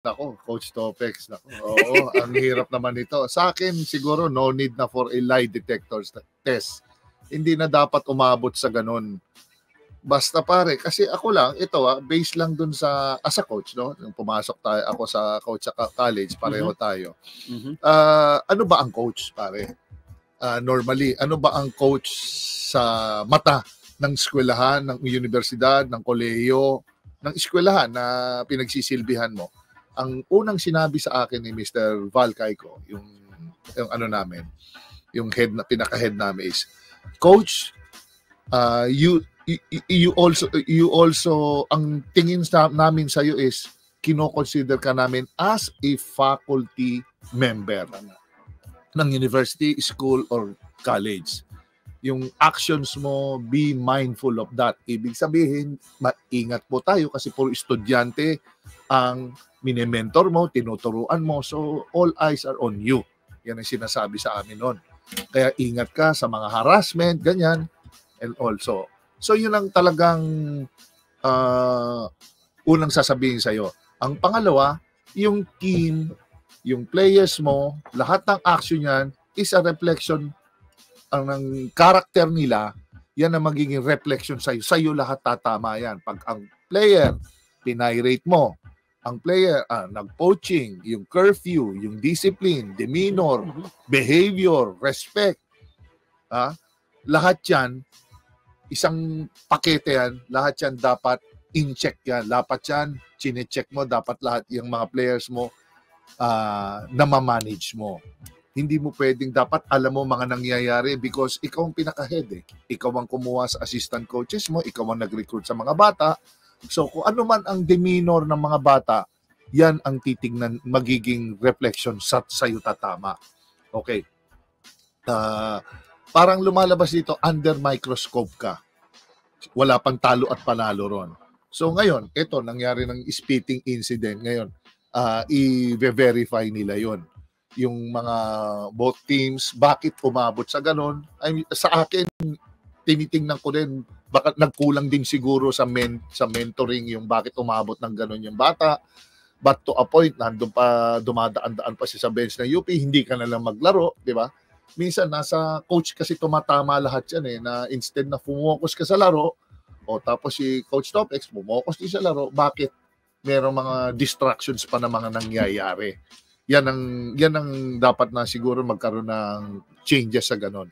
Nako, Coach Topex, nako. Oo, ang hirap naman ito. Sa akin, siguro no need na for a lie detector test. Hindi na dapat umabot sa ganun. Basta pare, kasi ako lang, ito based lang dun sa, as a coach, no? Nung pumasok tayo, ako sa coach sa college, pareho tayo. Ano ba ang coach, pare? Normally, ano ba ang coach sa mata ng eskwelahan, ng universidad, ng kolehiyo, ng eskwelahan na pinagsisilbihan mo? Ang unang sinabi sa akin ni Mr. Val Caico, yung ano namin, yung head na pinaka-head namin is, Coach, you also ang tingin namin sa iyo is kino-consider ka namin as a faculty member ng university, school, or college. Yung actions mo, be mindful of that. Ibig sabihin, maingat po tayo kasi puro estudyante ang mini-mentor mo, tinuturuan mo. So, all eyes are on you. Yan ang sinasabi sa amin noon. Kaya ingat ka sa mga harassment, ganyan. And also, so yun ang talagang unang sasabihin sa'yo. Ang pangalawa, yung team, yung players mo, lahat ng action yan is a reflection ng character nila. Yan ang magiging reflection sa'yo. Sa'yo lahat tatama yan. Pag ang player, pinirate mo, ang player, nag-poaching, yung curfew, yung discipline, demeanor, behavior, respect, lahat yan, isang pakete yan, lahat yan dapat in-check yan. Dapat yan, chine-check mo, dapat lahat yung mga players mo na ma-manage mo. Hindi mo pwedeng, dapat alam mo mga nangyayari because ikaw ang pinaka-head eh. Ikaw ang kumuha sa assistant coaches mo, ikaw ang nag-recruit sa mga bata. So kung ano man ang demeanor ng mga bata, yan ang titignan, magiging reflection sa sa'yo tatama. Okay. Parang lumalabas dito, under microscope ka. Wala pang talo at panalo ron. So ngayon, ito, nangyari ng spitting incident. Ngayon, i-verify nila yon. Yung mga both teams, bakit umabot sa ganon? Sa akin, tinitingnan ko din, baka nagkulang din siguro sa mentoring yung bakit umabot ng ganon yung bata. But to a point, nandun pa, dumadaan-daan pa siya sa bench ng UP, hindi ka na lang maglaro, di ba? Minsan, nasa coach kasi tumatama lahat yan eh, na instead na fumocus ka sa laro, tapos si Coach Topex, fumocus din sa laro, bakit merong mga distractions pa na mga nangyayari? Yan ang dapat na siguro magkaroon ng changes sa ganon.